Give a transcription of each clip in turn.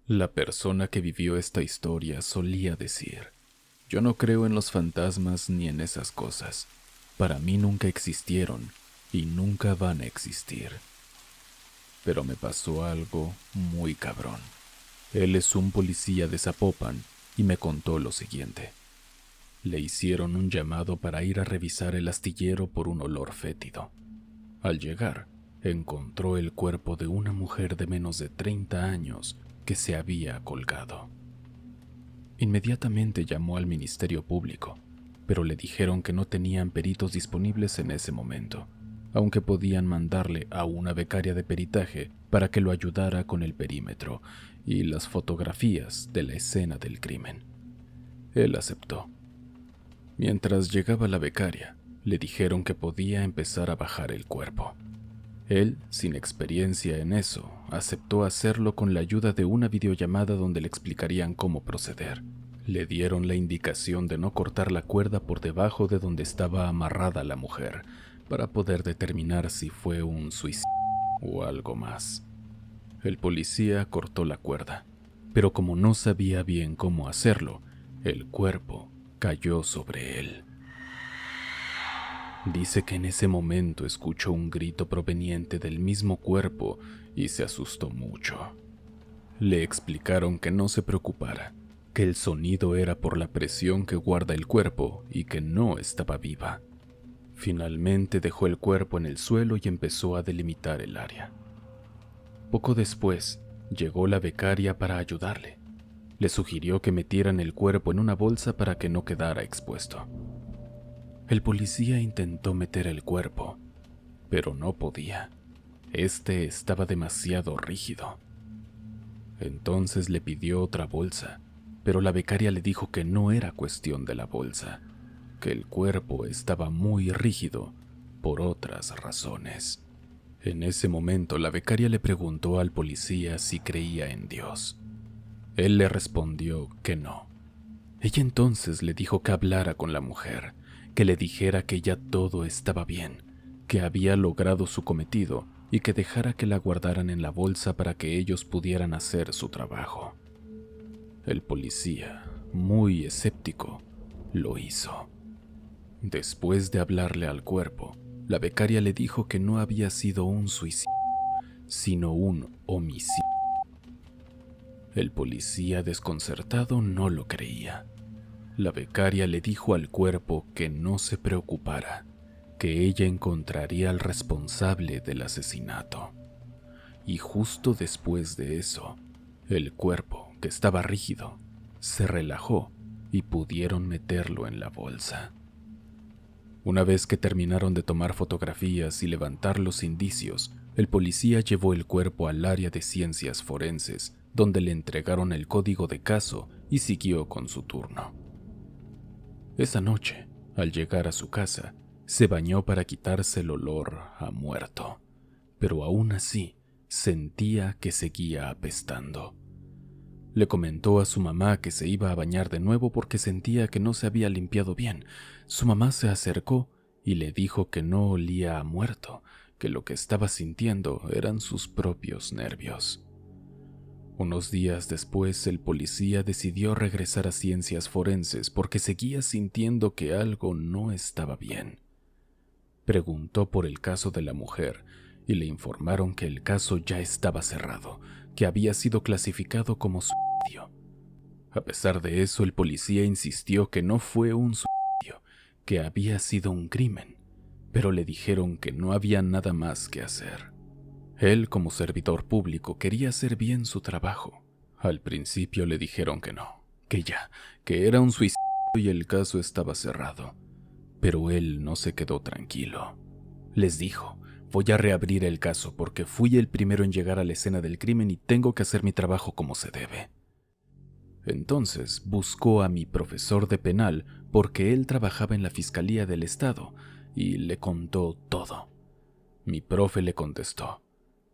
La persona que vivió esta historia solía decir: yo no creo en los fantasmas ni en esas cosas. Para mí nunca existieron y nunca van a existir. Pero me pasó algo muy cabrón. Él es un policía de Zapopan y me contó lo siguiente. Le hicieron un llamado para ir a revisar el astillero por un olor fétido. Al llegar, encontró el cuerpo de una mujer de menos de 30 años que se había colgado. Inmediatamente llamó al Ministerio Público, pero le dijeron que no tenían peritos disponibles en ese momento, aunque podían mandarle a una becaria de peritaje para que lo ayudara con el perímetro y las fotografías de la escena del crimen. Él aceptó. Mientras llegaba la becaria, le dijeron que podía empezar a bajar el cuerpo. Él, sin experiencia en eso, aceptó hacerlo con la ayuda de una videollamada donde le explicarían cómo proceder. Le dieron la indicación de no cortar la cuerda por debajo de donde estaba amarrada la mujer, para poder determinar si fue un suicidio o algo más. El policía cortó la cuerda, pero como no sabía bien cómo hacerlo, el cuerpo cayó sobre él. Dice que en ese momento escuchó un grito proveniente del mismo cuerpo y se asustó mucho. Le explicaron que no se preocupara, que el sonido era por la presión que guarda el cuerpo y que no estaba viva. Finalmente dejó el cuerpo en el suelo y empezó a delimitar el área. Poco después, llegó la becaria para ayudarle. Le sugirió que metieran el cuerpo en una bolsa para que no quedara expuesto. El policía intentó meter el cuerpo, pero no podía. Este estaba demasiado rígido. Entonces le pidió otra bolsa, pero la becaria le dijo que no era cuestión de la bolsa, que el cuerpo estaba muy rígido por otras razones. En ese momento la becaria le preguntó al policía si creía en Dios. Él le respondió que no. Ella entonces le dijo que hablara con la mujer, que le dijera que ya todo estaba bien, que había logrado su cometido y que dejara que la guardaran en la bolsa para que ellos pudieran hacer su trabajo. El policía, muy escéptico, lo hizo. Después de hablarle al cuerpo, la becaria le dijo que no había sido un suicidio, sino un homicidio. El policía, desconcertado, no lo creía. La becaria le dijo al cuerpo que no se preocupara, que ella encontraría al responsable del asesinato. Y justo después de eso, el cuerpo, que estaba rígido, se relajó y pudieron meterlo en la bolsa. Una vez que terminaron de tomar fotografías y levantar los indicios, el policía llevó el cuerpo al área de ciencias forenses, donde le entregaron el código de caso y siguió con su turno. Esa noche, al llegar a su casa, se bañó para quitarse el olor a muerto, pero aún así sentía que seguía apestando. Le comentó a su mamá que se iba a bañar de nuevo porque sentía que no se había limpiado bien. Su mamá se acercó y le dijo que no olía a muerto, que lo que estaba sintiendo eran sus propios nervios. Unos días después, el policía decidió regresar a ciencias forenses porque seguía sintiendo que algo no estaba bien. Preguntó por el caso de la mujer y le informaron que el caso ya estaba cerrado, que había sido clasificado como suicidio. A pesar de eso, el policía insistió que no fue un suicidio, que había sido un crimen, pero le dijeron que no había nada más que hacer. Él, como servidor público, quería hacer bien su trabajo. Al principio le dijeron que no, que era un suicidio y el caso estaba cerrado. Pero él no se quedó tranquilo. Les dijo: voy a reabrir el caso porque fui el primero en llegar a la escena del crimen y tengo que hacer mi trabajo como se debe. Entonces buscó a mi profesor de penal porque él trabajaba en la Fiscalía del Estado y le contó todo. Mi profe le contestó: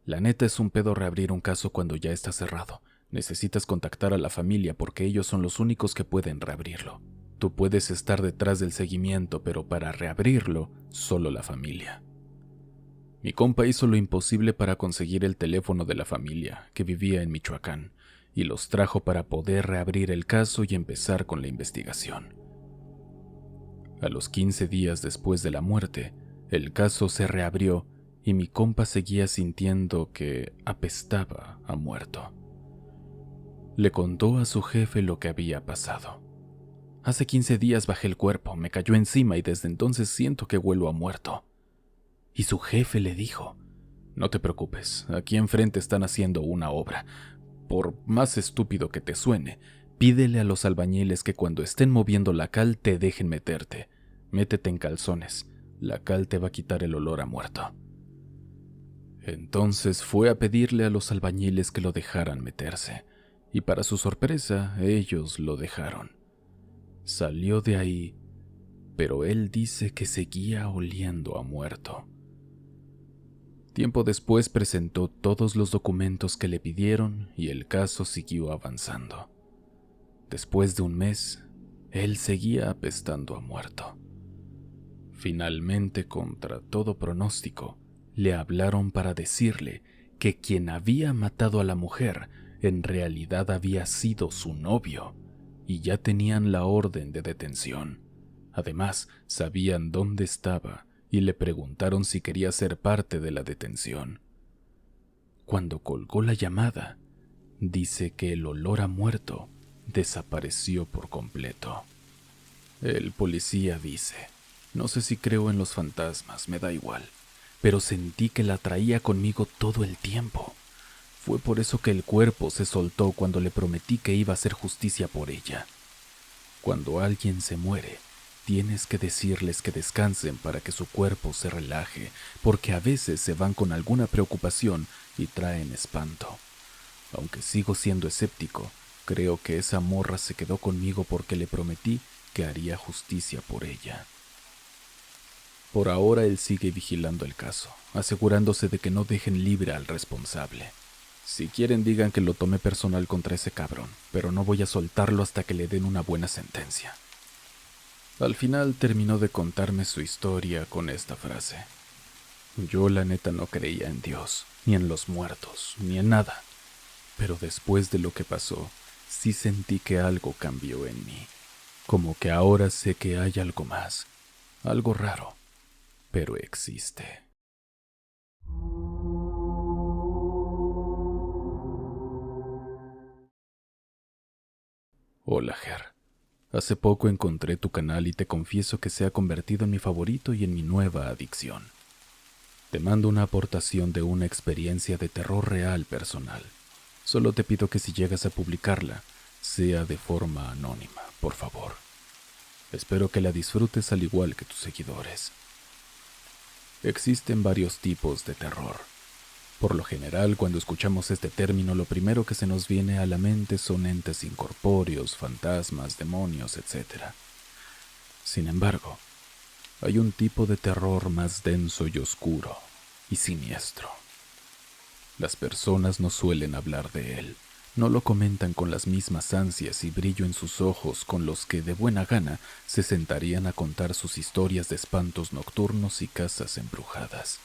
la neta es un pedo reabrir un caso cuando ya está cerrado. Necesitas contactar a la familia porque ellos son los únicos que pueden reabrirlo. Tú puedes estar detrás del seguimiento, pero para reabrirlo, solo la familia. Mi compa hizo lo imposible para conseguir el teléfono de la familia, que vivía en Michoacán, y los trajo para poder reabrir el caso y empezar con la investigación. A los 15 días después de la muerte, el caso se reabrió y mi compa seguía sintiendo que apestaba a muerto. Le contó a su jefe lo que había pasado. Hace 15 días bajé el cuerpo, me cayó encima y desde entonces siento que huelo a muerto. Y su jefe le dijo: no te preocupes, aquí enfrente están haciendo una obra. Por más estúpido que te suene, pídele a los albañiles que cuando estén moviendo la cal te dejen meterte. Métete en calzones, la cal te va a quitar el olor a muerto. Entonces fue a pedirle a los albañiles que lo dejaran meterse, y para su sorpresa, ellos lo dejaron. Salió de ahí, pero él dice que seguía oliendo a muerto. Tiempo después presentó todos los documentos que le pidieron y el caso siguió avanzando. Después de un mes, él seguía apestando a muerto. Finalmente, contra todo pronóstico, le hablaron para decirle que quien había matado a la mujer en realidad había sido su novio, y ya tenían la orden de detención. Además, sabían dónde estaba y le preguntaron si quería ser parte de la detención. Cuando colgó la llamada, dice que el olor a muerto desapareció por completo. El policía dice: no sé si creo en los fantasmas, me da igual, pero sentí que la traía conmigo todo el tiempo. Fue por eso que el cuerpo se soltó cuando le prometí que iba a hacer justicia por ella. Cuando alguien se muere, tienes que decirles que descansen para que su cuerpo se relaje, porque a veces se van con alguna preocupación y traen espanto. Aunque sigo siendo escéptico, creo que esa morra se quedó conmigo porque le prometí que haría justicia por ella. Por ahora él sigue vigilando el caso, asegurándose de que no dejen libre al responsable. Si quieren, digan que lo tomé personal contra ese cabrón, pero no voy a soltarlo hasta que le den una buena sentencia. Al final terminó de contarme su historia con esta frase: yo la neta no creía en Dios, ni en los muertos, ni en nada, pero después de lo que pasó, sí sentí que algo cambió en mí, como que ahora sé que hay algo más, algo raro, pero existe. Hola, Ger. Hace poco encontré tu canal y te confieso que se ha convertido en mi favorito y en mi nueva adicción. Te mando una aportación de una experiencia de terror real personal. Solo te pido que si llegas a publicarla, sea de forma anónima, por favor. Espero que la disfrutes al igual que tus seguidores. Existen varios tipos de terror. Por lo general, cuando escuchamos este término, lo primero que se nos viene a la mente son entes incorpóreos, fantasmas, demonios, etc. Sin embargo, hay un tipo de terror más denso y oscuro y siniestro. Las personas no suelen hablar de él, no lo comentan con las mismas ansias y brillo en sus ojos con los que de buena gana se sentarían a contar sus historias de espantos nocturnos y casas embrujadas.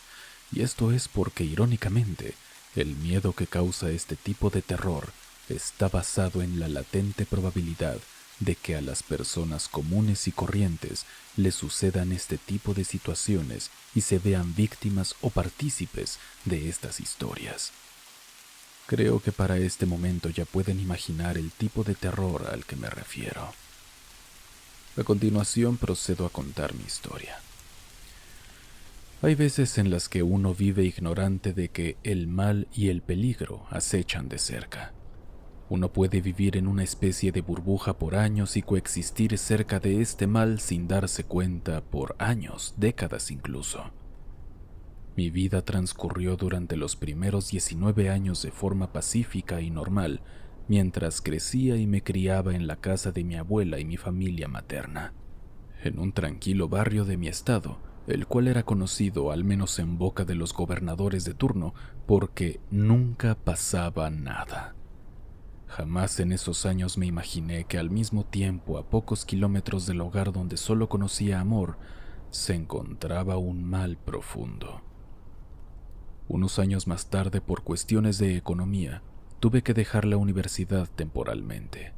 Y esto es porque, irónicamente, el miedo que causa este tipo de terror está basado en la latente probabilidad de que a las personas comunes y corrientes les sucedan este tipo de situaciones y se vean víctimas o partícipes de estas historias. Creo que para este momento ya pueden imaginar el tipo de terror al que me refiero. A continuación procedo a contar mi historia. Hay veces en las que uno vive ignorante de que el mal y el peligro acechan de cerca. Uno puede vivir en una especie de burbuja por años y coexistir cerca de este mal sin darse cuenta por años, décadas incluso. Mi vida transcurrió durante los primeros 19 años de forma pacífica y normal, mientras crecía y me criaba en la casa de mi abuela y mi familia materna, en un tranquilo barrio de mi estado, el cual era conocido, al menos en boca de los gobernadores de turno, porque nunca pasaba nada. Jamás en esos años me imaginé que al mismo tiempo, a pocos kilómetros del hogar donde solo conocía amor, se encontraba un mal profundo. Unos años más tarde, por cuestiones de economía, tuve que dejar la universidad temporalmente.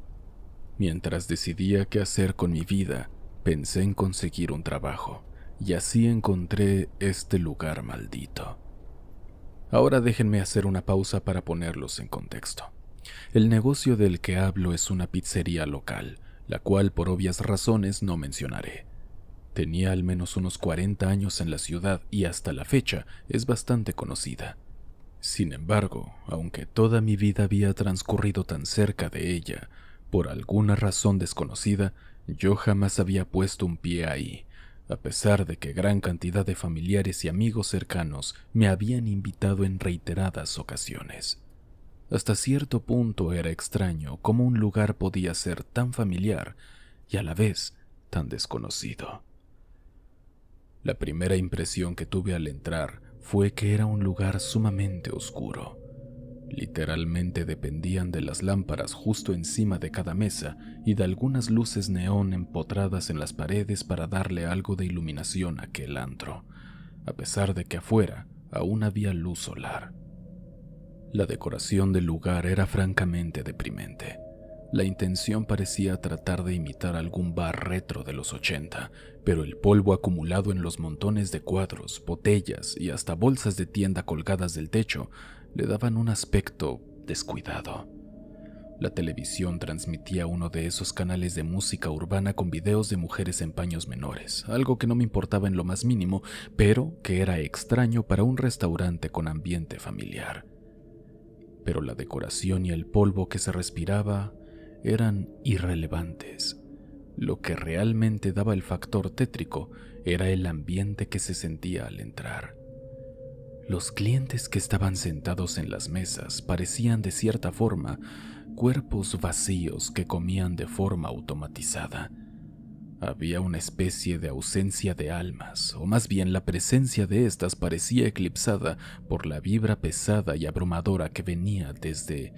Mientras decidía qué hacer con mi vida, pensé en conseguir un trabajo, y así encontré este lugar maldito. Ahora déjenme hacer una pausa para ponerlos en contexto. El negocio del que hablo es una pizzería local, la cual por obvias razones no mencionaré. Tenía al menos unos 40 años en la ciudad y hasta la fecha es bastante conocida. Sin embargo, aunque toda mi vida había transcurrido tan cerca de ella, por alguna razón desconocida, yo jamás había puesto un pie ahí, a pesar de que gran cantidad de familiares y amigos cercanos me habían invitado en reiteradas ocasiones. Hasta cierto punto era extraño cómo un lugar podía ser tan familiar y a la vez tan desconocido. La primera impresión que tuve al entrar fue que era un lugar sumamente oscuro. Literalmente dependían de las lámparas justo encima de cada mesa y de algunas luces neón empotradas en las paredes para darle algo de iluminación a aquel antro, a pesar de que afuera aún había luz solar. La decoración del lugar era francamente deprimente. La intención parecía tratar de imitar algún bar retro de los 80, pero el polvo acumulado en los montones de cuadros, botellas y hasta bolsas de tienda colgadas del techo le daban un aspecto descuidado. La televisión transmitía uno de esos canales de música urbana con videos de mujeres en paños menores, algo que no me importaba en lo más mínimo, pero que era extraño para un restaurante con ambiente familiar. Pero la decoración y el polvo que se respiraba eran irrelevantes. Lo que realmente daba el factor tétrico era el ambiente que se sentía al entrar. Los clientes que estaban sentados en las mesas parecían de cierta forma cuerpos vacíos que comían de forma automatizada. Había una especie de ausencia de almas, o más bien la presencia de estas parecía eclipsada por la vibra pesada y abrumadora que venía desde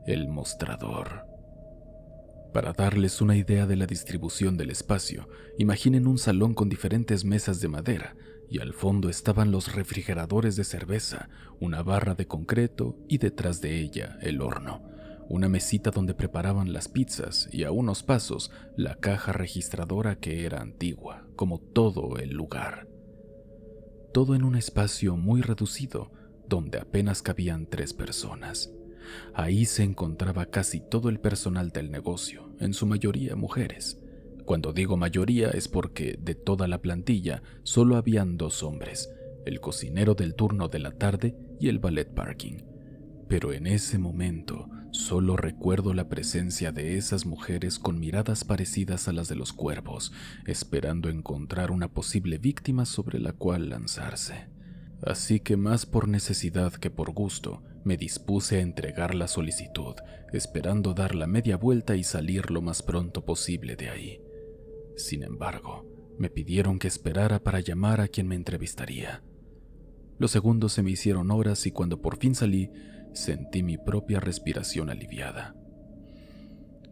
el mostrador. Para darles una idea de la distribución del espacio, imaginen un salón con diferentes mesas de madera, y al fondo estaban los refrigeradores de cerveza, una barra de concreto y detrás de ella el horno, una mesita donde preparaban las pizzas y a unos pasos la caja registradora que era antigua, como todo el lugar. Todo en un espacio muy reducido, donde apenas cabían 3 personas. Ahí se encontraba casi todo el personal del negocio, en su mayoría mujeres. Cuando digo mayoría es porque de toda la plantilla solo habían 2 hombres, el cocinero del turno de la tarde y el valet parking. Pero en ese momento solo recuerdo la presencia de esas mujeres con miradas parecidas a las de los cuervos, esperando encontrar una posible víctima sobre la cual lanzarse. Así que más por necesidad que por gusto, me dispuse a entregar la solicitud, esperando dar la media vuelta y salir lo más pronto posible de ahí. Sin embargo, me pidieron que esperara para llamar a quien me entrevistaría. Los segundos se me hicieron horas y cuando por fin salí, sentí mi propia respiración aliviada.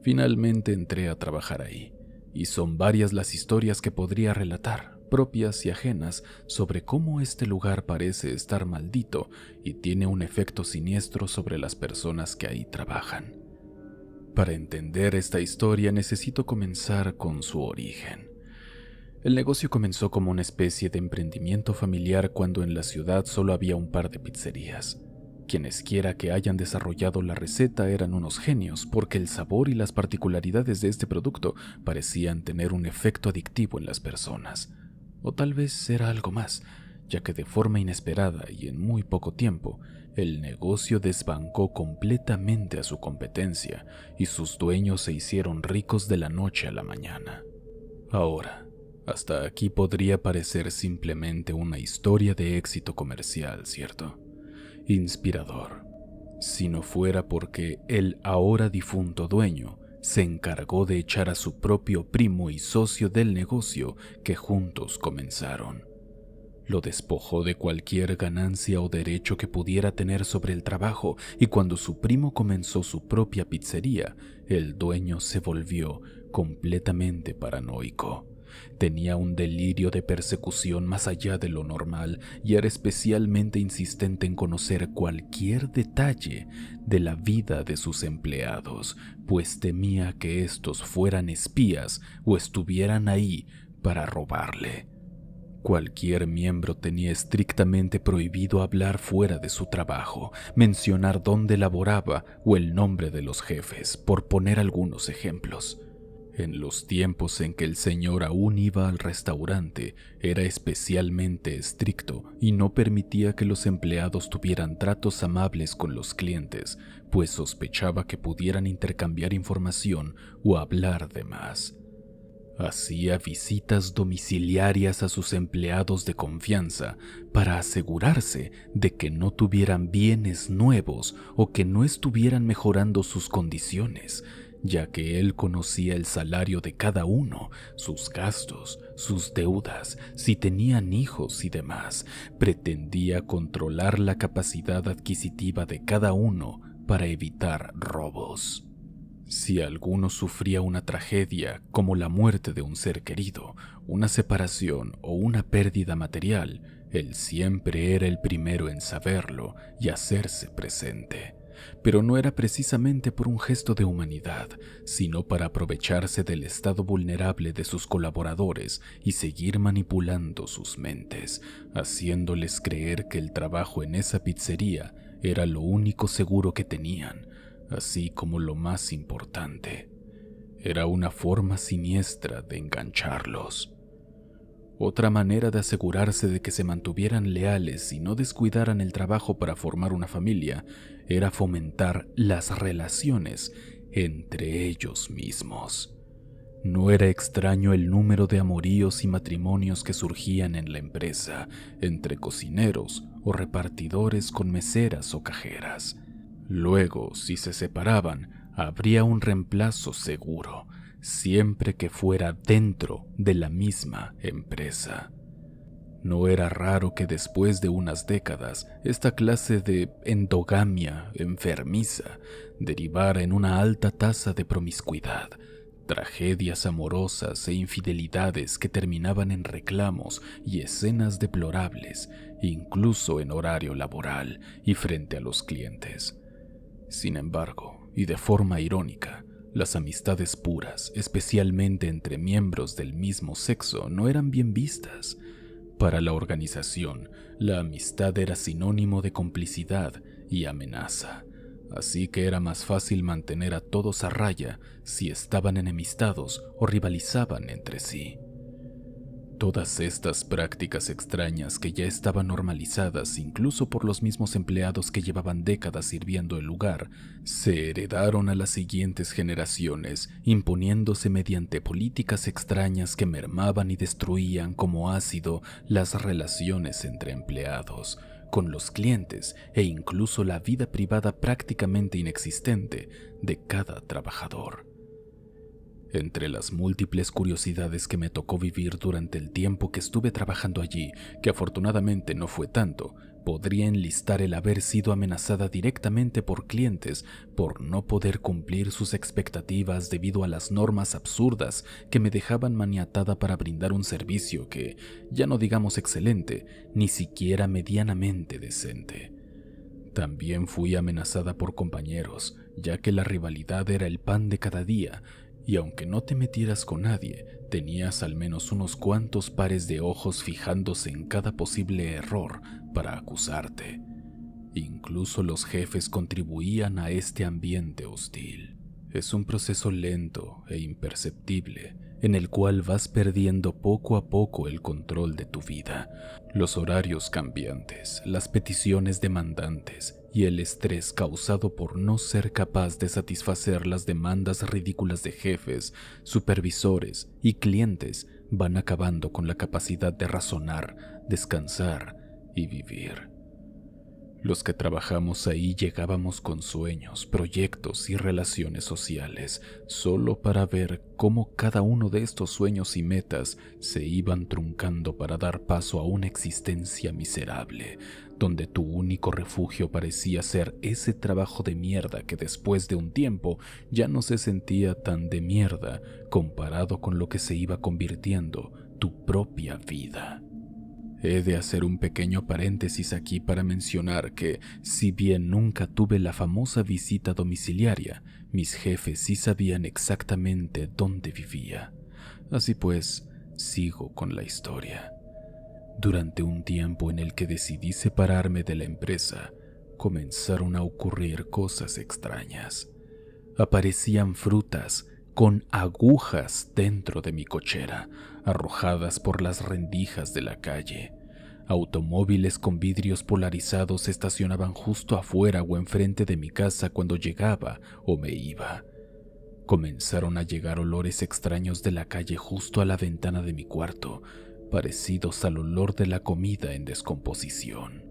Finalmente entré a trabajar ahí, y son varias las historias que podría relatar, propias y ajenas, sobre cómo este lugar parece estar maldito y tiene un efecto siniestro sobre las personas que ahí trabajan. Para entender esta historia necesito comenzar con su origen. El negocio comenzó como una especie de emprendimiento familiar cuando en la ciudad solo había un par de pizzerías. Quienesquiera que hayan desarrollado la receta eran unos genios porque el sabor y las particularidades de este producto parecían tener un efecto adictivo en las personas. O tal vez era algo más, ya que de forma inesperada y en muy poco tiempo, el negocio desbancó completamente a su competencia y sus dueños se hicieron ricos de la noche a la mañana. Ahora, hasta aquí podría parecer simplemente una historia de éxito comercial, ¿cierto? Inspirador, si no fuera porque el ahora difunto dueño se encargó de echar a su propio primo y socio del negocio que juntos comenzaron. Lo despojó de cualquier ganancia o derecho que pudiera tener sobre el trabajo y cuando su primo comenzó su propia pizzería, el dueño se volvió completamente paranoico. Tenía un delirio de persecución más allá de lo normal y era especialmente insistente en conocer cualquier detalle de la vida de sus empleados, pues temía que estos fueran espías o estuvieran ahí para robarle. Cualquier miembro tenía estrictamente prohibido hablar fuera de su trabajo, mencionar dónde laboraba o el nombre de los jefes, por poner algunos ejemplos. En los tiempos en que el señor aún iba al restaurante, era especialmente estricto y no permitía que los empleados tuvieran tratos amables con los clientes, pues sospechaba que pudieran intercambiar información o hablar de más. Hacía visitas domiciliarias a sus empleados de confianza para asegurarse de que no tuvieran bienes nuevos o que no estuvieran mejorando sus condiciones, ya que él conocía el salario de cada uno, sus gastos, sus deudas, si tenían hijos y demás. Pretendía controlar la capacidad adquisitiva de cada uno para evitar robos. Si alguno sufría una tragedia como la muerte de un ser querido, una separación o una pérdida material, él siempre era el primero en saberlo y hacerse presente. Pero no era precisamente por un gesto de humanidad, sino para aprovecharse del estado vulnerable de sus colaboradores y seguir manipulando sus mentes, haciéndoles creer que el trabajo en esa pizzería era lo único seguro que tenían, así como lo más importante. Era una forma siniestra de engancharlos. Otra manera de asegurarse de que se mantuvieran leales y no descuidaran el trabajo para formar una familia era fomentar las relaciones entre ellos mismos. No era extraño el número de amoríos y matrimonios que surgían en la empresa entre cocineros o repartidores con meseras o cajeras. Luego, si se separaban, habría un reemplazo seguro, siempre que fuera dentro de la misma empresa. No era raro que después de unas décadas, esta clase de endogamia enfermiza derivara en una alta tasa de promiscuidad, tragedias amorosas e infidelidades que terminaban en reclamos y escenas deplorables, incluso en horario laboral y frente a los clientes. Sin embargo, y de forma irónica, las amistades puras, especialmente entre miembros del mismo sexo, no eran bien vistas. Para la organización, la amistad era sinónimo de complicidad y amenaza, así que era más fácil mantener a todos a raya si estaban enemistados o rivalizaban entre sí. Todas estas prácticas extrañas que ya estaban normalizadas incluso por los mismos empleados que llevaban décadas sirviendo el lugar, se heredaron a las siguientes generaciones, imponiéndose mediante políticas extrañas que mermaban y destruían como ácido las relaciones entre empleados, con los clientes e incluso la vida privada prácticamente inexistente de cada trabajador. Entre las múltiples curiosidades que me tocó vivir durante el tiempo que estuve trabajando allí, que afortunadamente no fue tanto, podría enlistar el haber sido amenazada directamente por clientes por no poder cumplir sus expectativas debido a las normas absurdas que me dejaban maniatada para brindar un servicio que, ya no digamos excelente, ni siquiera medianamente decente. También fui amenazada por compañeros, ya que la rivalidad era el pan de cada día, y aunque no te metieras con nadie, tenías al menos unos cuantos pares de ojos fijándose en cada posible error para acusarte. Incluso los jefes contribuían a este ambiente hostil. Es un proceso lento e imperceptible, en el cual vas perdiendo poco a poco el control de tu vida. Los horarios cambiantes, las peticiones demandantes y el estrés causado por no ser capaz de satisfacer las demandas ridículas de jefes, supervisores y clientes van acabando con la capacidad de razonar, descansar y vivir. Los que trabajamos ahí llegábamos con sueños, proyectos y relaciones sociales, solo para ver cómo cada uno de estos sueños y metas se iban truncando para dar paso a una existencia miserable, donde tu único refugio parecía ser ese trabajo de mierda que después de un tiempo ya no se sentía tan de mierda comparado con lo que se iba convirtiendo tu propia vida. He de hacer un pequeño paréntesis aquí para mencionar que, si bien nunca tuve la famosa visita domiciliaria, mis jefes sí sabían exactamente dónde vivía. Así pues, sigo con la historia. Durante un tiempo en el que decidí separarme de la empresa, comenzaron a ocurrir cosas extrañas. Aparecían frutas con agujas dentro de mi cochera, arrojadas por las rendijas de la calle. Automóviles con vidrios polarizados se estacionaban justo afuera o enfrente de mi casa cuando llegaba o me iba. Comenzaron a llegar olores extraños de la calle justo a la ventana de mi cuarto, parecidos al olor de la comida en descomposición.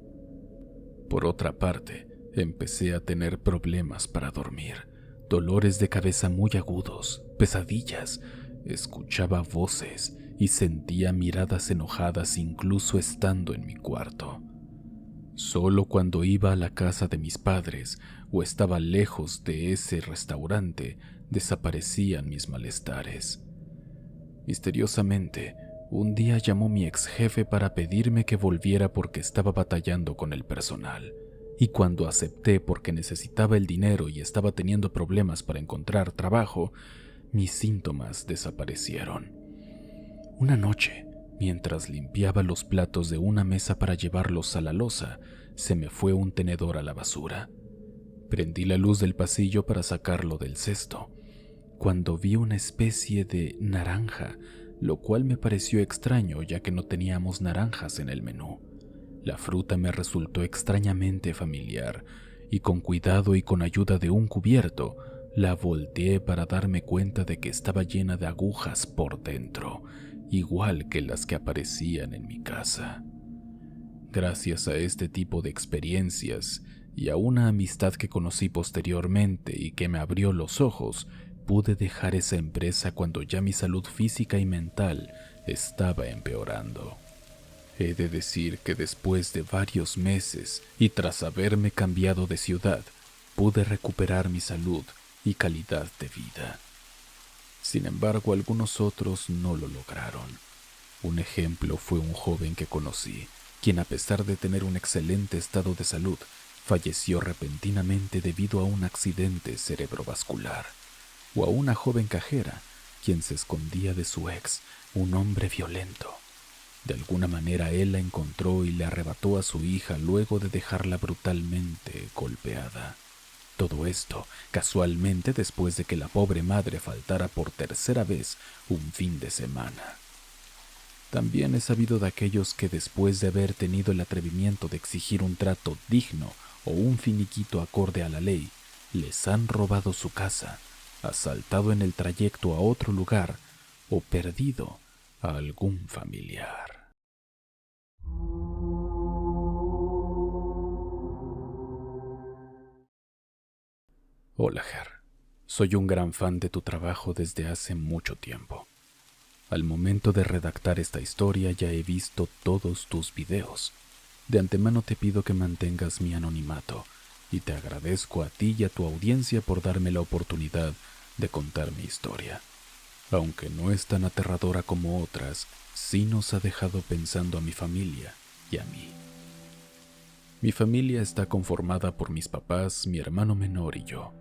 Por otra parte, empecé a tener problemas para dormir. Dolores de cabeza muy agudos, pesadillas, escuchaba voces y sentía miradas enojadas incluso estando en mi cuarto. Solo cuando iba a la casa de mis padres o estaba lejos de ese restaurante desaparecían mis malestares. Misteriosamente, un día llamó mi ex jefe para pedirme que volviera porque estaba batallando con el personal. Y cuando acepté porque necesitaba el dinero y estaba teniendo problemas para encontrar trabajo, mis síntomas desaparecieron. Una noche, mientras limpiaba los platos de una mesa para llevarlos a la loza, se me fue un tenedor a la basura. Prendí la luz del pasillo para sacarlo del cesto, cuando vi una especie de naranja, lo cual me pareció extraño ya que no teníamos naranjas en el menú. La fruta me resultó extrañamente familiar, y con cuidado y con ayuda de un cubierto, la volteé para darme cuenta de que estaba llena de agujas por dentro, igual que las que aparecían en mi casa. Gracias a este tipo de experiencias y a una amistad que conocí posteriormente y que me abrió los ojos, pude dejar esa empresa cuando ya mi salud física y mental estaba empeorando. He de decir que después de varios meses y tras haberme cambiado de ciudad, pude recuperar mi salud y calidad de vida. Sin embargo, algunos otros no lo lograron. Un ejemplo fue un joven que conocí, quien a pesar de tener un excelente estado de salud, falleció repentinamente debido a un accidente cerebrovascular. O a una joven cajera, quien se escondía de su ex, un hombre violento. De alguna manera él la encontró y le arrebató a su hija luego de dejarla brutalmente golpeada. Todo esto, casualmente después de que la pobre madre faltara por tercera vez un fin de semana. También he sabido de aquellos que después de haber tenido el atrevimiento de exigir un trato digno o un finiquito acorde a la ley, les han robado su casa, asaltado en el trayecto a otro lugar o perdido a algún familiar. Hola, Ger. Soy un gran fan de tu trabajo desde hace mucho tiempo. Al momento de redactar esta historia ya he visto todos tus videos. De antemano te pido que mantengas mi anonimato y te agradezco a ti y a tu audiencia por darme la oportunidad de contar mi historia. Aunque no es tan aterradora como otras, sí nos ha dejado pensando a mi familia y a mí. Mi familia está conformada por mis papás, mi hermano menor y yo.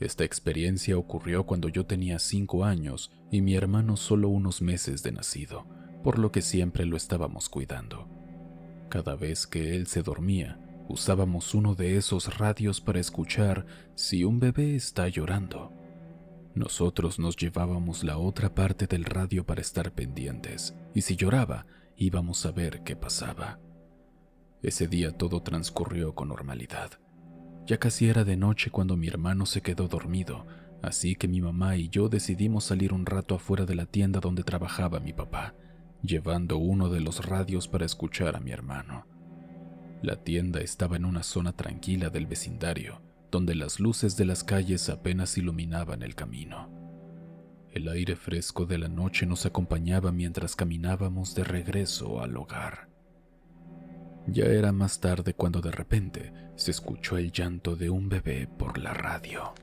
Esta experiencia ocurrió cuando yo tenía 5 años y mi hermano solo unos meses de nacido, por lo que siempre lo estábamos cuidando. Cada vez que él se dormía, usábamos uno de esos radios para escuchar si un bebé está llorando. Nosotros nos llevábamos la otra parte del radio para estar pendientes, y si lloraba, íbamos a ver qué pasaba. Ese día todo transcurrió con normalidad. Ya casi era de noche cuando mi hermano se quedó dormido, así que mi mamá y yo decidimos salir un rato afuera de la tienda donde trabajaba mi papá, llevando uno de los radios para escuchar a mi hermano. La tienda estaba en una zona tranquila del vecindario, donde las luces de las calles apenas iluminaban el camino. El aire fresco de la noche nos acompañaba mientras caminábamos de regreso al hogar. Ya era más tarde cuando de repente se escuchó el llanto de un bebé por la radio.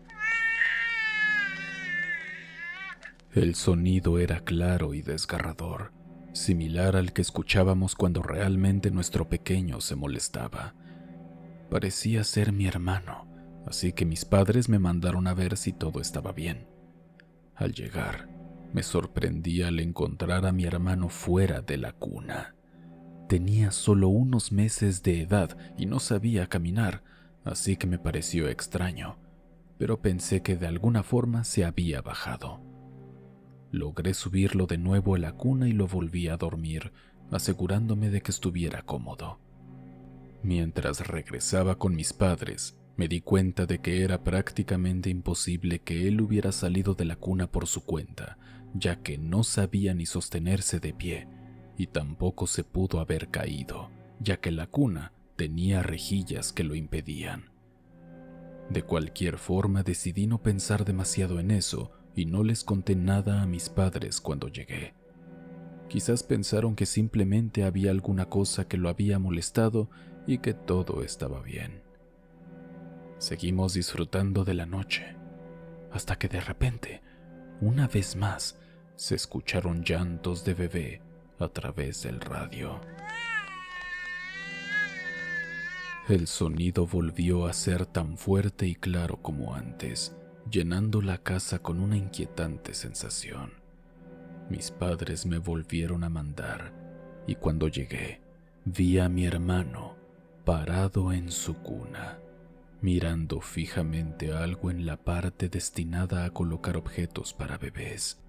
El sonido era claro y desgarrador, similar al que escuchábamos cuando realmente nuestro pequeño se molestaba. Parecía ser mi hermano, así que mis padres me mandaron a ver si todo estaba bien. Al llegar, me sorprendí al encontrar a mi hermano fuera de la cuna. Tenía solo unos meses de edad y no sabía caminar, así que me pareció extraño, pero pensé que de alguna forma se había bajado. Logré subirlo de nuevo a la cuna y lo volví a dormir, asegurándome de que estuviera cómodo. Mientras regresaba con mis padres, me di cuenta de que era prácticamente imposible que él hubiera salido de la cuna por su cuenta, ya que no sabía ni sostenerse de pie, y tampoco se pudo haber caído, ya que la cuna tenía rejillas que lo impedían. De cualquier forma decidí no pensar demasiado en eso y no les conté nada a mis padres cuando llegué. Quizás pensaron que simplemente había alguna cosa que lo había molestado y que todo estaba bien. Seguimos disfrutando de la noche, hasta que de repente, una vez más, se escucharon llantos de bebé a través del radio. El sonido volvió a ser tan fuerte y claro como antes, llenando la casa con una inquietante sensación. Mis padres me volvieron a mandar, y cuando llegué, vi a mi hermano parado en su cuna, mirando fijamente algo en la parte destinada a colocar objetos para bebés.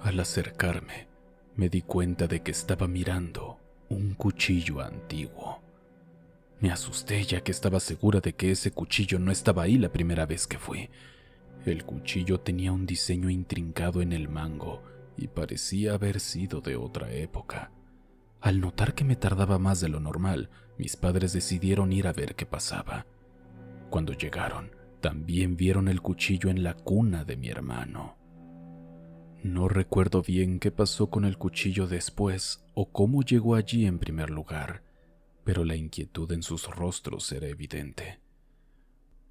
Al acercarme, me di cuenta de que estaba mirando un cuchillo antiguo. Me asusté ya que estaba segura de que ese cuchillo no estaba ahí la primera vez que fui. El cuchillo tenía un diseño intrincado en el mango y parecía haber sido de otra época. Al notar que me tardaba más de lo normal, mis padres decidieron ir a ver qué pasaba. Cuando llegaron, también vieron el cuchillo en la cuna de mi hermano. No recuerdo bien qué pasó con el cuchillo después o cómo llegó allí en primer lugar, pero la inquietud en sus rostros era evidente.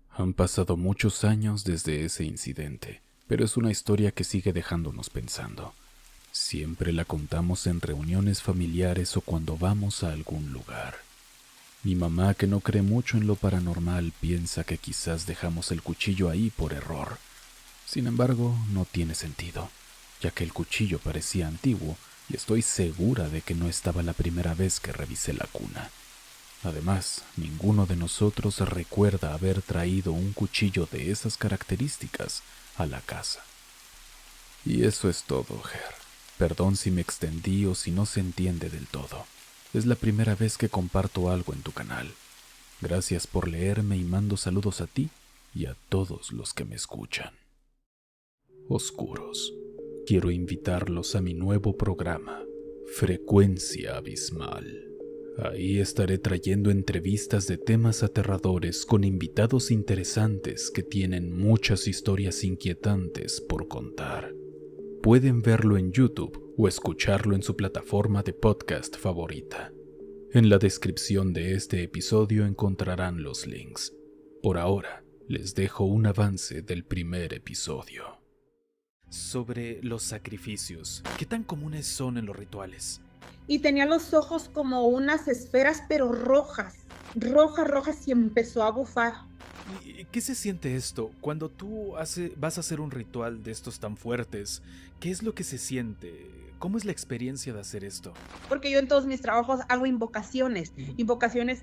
Han pasado muchos años desde ese incidente, pero es una historia que sigue dejándonos pensando. Siempre la contamos en reuniones familiares o cuando vamos a algún lugar. Mi mamá, que no cree mucho en lo paranormal, piensa que quizás dejamos el cuchillo ahí por error. Sin embargo, no tiene sentido, ya que el cuchillo parecía antiguo y estoy segura de que no estaba la primera vez que revisé la cuna. Además, ninguno de nosotros recuerda haber traído un cuchillo de esas características a la casa. Y eso es todo, Ger. Perdón si me extendí o si no se entiende del todo. Es la primera vez que comparto algo en tu canal. Gracias por leerme y mando saludos a ti y a todos los que me escuchan. Oscuros. Quiero invitarlos a mi nuevo programa, Frecuencia Abismal. Ahí estaré trayendo entrevistas de temas aterradores con invitados interesantes que tienen muchas historias inquietantes por contar. Pueden verlo en YouTube o escucharlo en su plataforma de podcast favorita. En la descripción de este episodio encontrarán los links. Por ahora, les dejo un avance del primer episodio. Sobre los sacrificios, ¿qué tan comunes son en los rituales? Y tenía los ojos como unas esferas, pero rojas, rojas, y empezó a bufar. ¿Y qué se siente esto? Cuando tú vas a hacer un ritual de estos tan fuertes, ¿qué es lo que se siente? ¿Cómo es la experiencia de hacer esto? Porque yo en todos mis trabajos hago invocaciones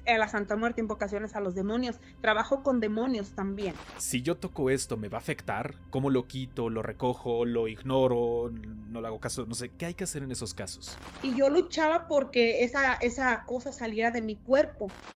a la Santa Muerte, invocaciones a los demonios. Trabajo con demonios también. Si yo toco esto, ¿me va a afectar? ¿Cómo lo quito, lo recojo, lo ignoro, no le hago caso? No sé, ¿qué hay que hacer en esos casos? Y yo luchaba porque esa cosa saliera de mi cuerpo.